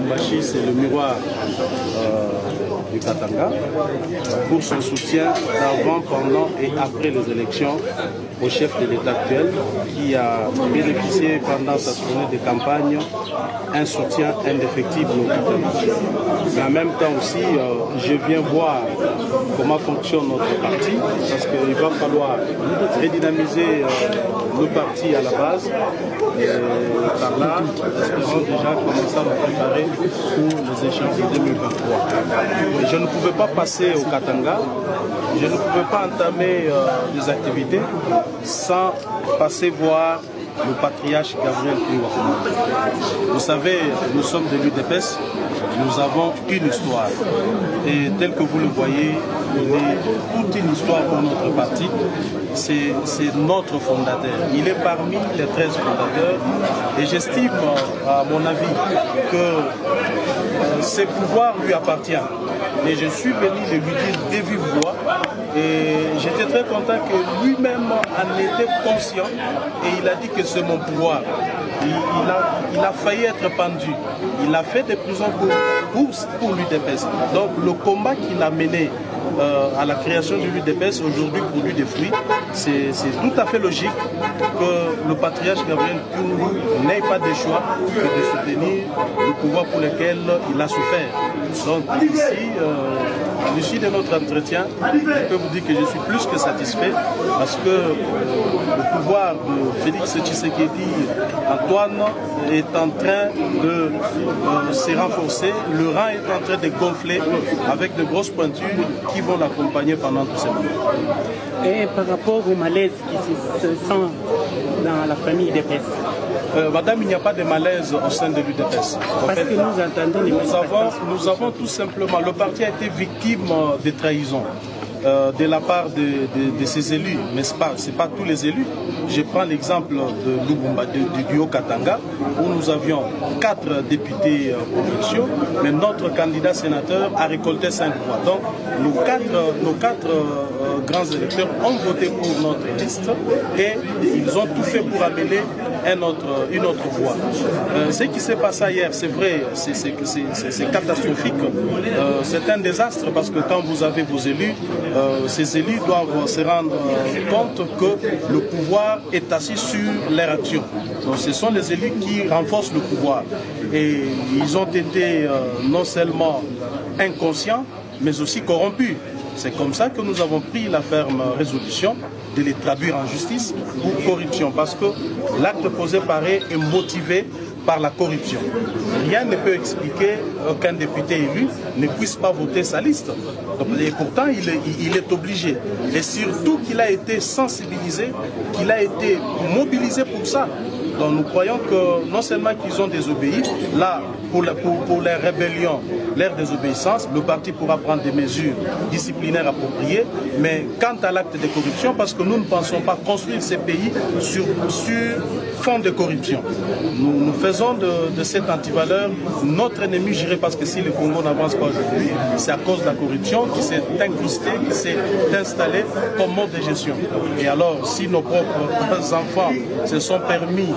Lubumbashi, c'est le miroir du Katanga, pour son soutien avant, pendant et après les élections au chef de l'État actuel, qui a bénéficié pendant sa tournée de campagne un soutien indéfectible au catholiques. Mais en même temps aussi, je viens voir comment fonctionne notre parti, parce qu'il va falloir redynamiser le parti à la base. Et par là, espérons déjà commencer à nous préparer pour les échéances de 2023. Mais je ne pouvais pas passer au Katanga, je ne pouvais pas entamer des activités sans passer voir le patriarche Gabriel Koulibaly. Vous savez, nous sommes de l'UDPS, nous avons une histoire. Et tel que vous le voyez, il est toute une histoire pour notre parti. C'est notre fondateur. Il est parmi les 13 fondateurs. Et j'estime, à mon avis, que ce pouvoir lui appartient. Et je suis venu de lui dire de vive voix. Et j'étais très content que lui-même en était conscient et il a dit que c'est mon pouvoir. Il a failli être pendu. Il a fait des prisons pour l'UDPS. Donc le combat qu'il a mené à la création de l'UDPS aujourd'hui produit des fruits. C'est tout à fait logique que le patriarche Gabriel Koulibaly n'ait pas de choix que de soutenir le pouvoir pour lequel il a souffert. Donc ici, à l'issue de notre entretien, je peux vous dire que je suis plus que satisfait parce que le pouvoir de Félix Tshisekedi Antoine est en train de se renforcer, le rang est en train de gonfler avec de grosses pointures qui vont l'accompagner pendant tous ces moments. Et par rapport au malaise qui se sent dans la famille UDPS? Madame, il n'y a pas de malaise au sein de l'UDPS. Parce que nous entendons les nous avons tout simplement, le parti a été victime de trahison de la part de ses élus, mais ce n'est pas tous les élus. Je prends l'exemple de Lubumba, du duo Katanga, où nous avions 4 députés provinciaux, mais notre candidat sénateur a récolté 5 voix. Donc nos quatre grands électeurs ont voté pour notre liste et ils ont tout fait pour amener une autre voie. Ce qui s'est passé hier, c'est vrai, c'est catastrophique. C'est un désastre parce que quand vous avez vos élus, ces élus doivent se rendre compte que le pouvoir est assis sur leur action. Donc ce sont les élus qui renforcent le pouvoir. Et ils ont été non seulement inconscients, mais aussi corrompus. C'est comme ça que nous avons pris la ferme résolution de les traduire en justice pour corruption, parce que l'acte posé par eux est motivé par la corruption. Rien ne peut expliquer qu'un député élu ne puisse pas voter sa liste. Et pourtant, il est obligé. Et surtout qu'il a été sensibilisé, qu'il a été mobilisé pour ça. Donc nous croyons que non seulement qu'ils ont désobéi, là, pour les rébellions, leur désobéissance, le parti pourra prendre des mesures disciplinaires appropriées, mais quant à l'acte de corruption, parce que nous ne pensons pas construire ces pays sur fond de corruption. Nous faisons de cette antivaleur notre ennemi juré, parce que si le Congo n'avance pas aujourd'hui, c'est à cause de la corruption qui s'est incrustée, qui s'est installée comme mode de gestion. Et alors, si nos propres enfants se sont permis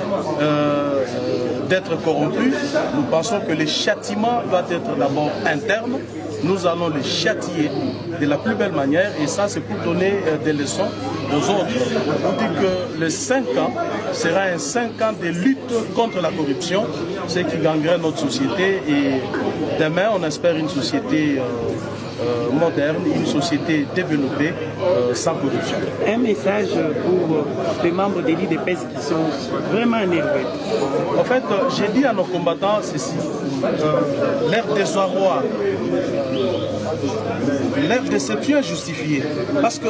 d'être corrompus, nous pensons que le châtiment doit être d'abord interne. Nous allons les châtier de la plus belle manière, et ça c'est pour donner des leçons aux autres. On dit que les 5 ans sera un 5 ans de lutte contre la corruption, ce qui gangrène notre société, et demain on espère une société moderne, une société développée sans corruption. Un message pour les membres de l'UDPS qui sont vraiment énervés. En fait, j'ai dit à nos combattants ceci, leur désarroi, leur déception est justifiée. Parce que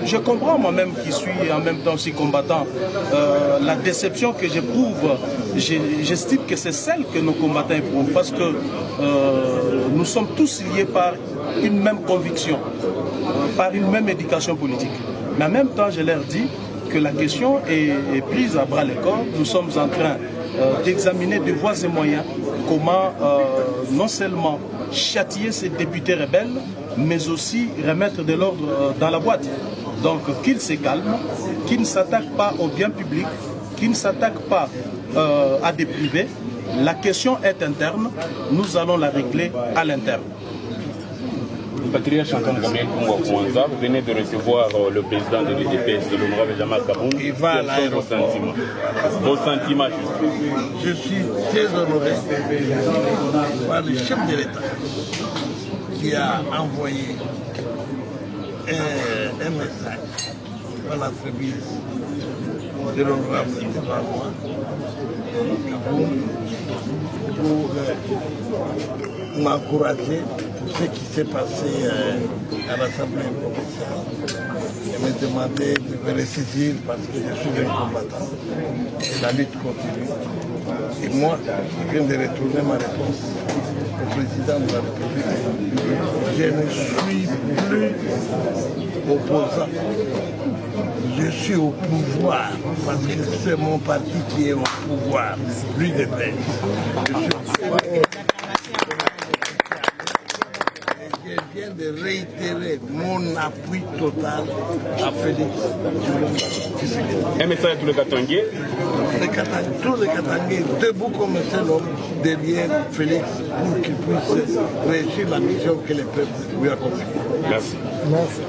je comprends moi-même qui suis en même temps aussi combattant, la déception que j'éprouve, j'estime que c'est celle que nos combattants éprouvent. Parce que nous sommes tous liés par une même conviction, par une même éducation politique. Mais en même temps, je leur dis que la question est prise à bras-le-corps. Nous sommes en train d'examiner de voies et moyens comment non seulement châtier ces députés rebelles, mais aussi remettre de l'ordre dans la boîte. Donc qu'ils se calment, qu'ils ne s'attaquent pas au bien public, qu'ils ne s'attaquent pas à des privés, La question est interne, nous allons la régler à l'interne. Patriarche Antoine Gabriel Kouanga, vous venez de recevoir le président de l'UDPS, l'honorable Jean-Marc Kaboun. Il va à l'aéroport. Vos sentiments, je suis très honoré par le chef de l'État qui a envoyé un message par la tribune de l'honorable Kaboun pour m'encourager pour ce qui s'est passé à l'Assemblée provinciale et me demander de me ressaisir parce que je suis un combattant et la lutte continue. Et moi, je viens de retourner ma réponse au président de la République. Je ne suis plus opposant. Je suis au pouvoir parce que c'est mon parti qui est au pouvoir, plus de paix. Je viens de réitérer mon appui total à Félix Tshisekedi. Un message à tous les Katangais. Tous les Katangais, debout comme un seul homme, derrière Félix, pour qu'il puisse réussir la mission que le peuple lui a confiée. Merci. Merci.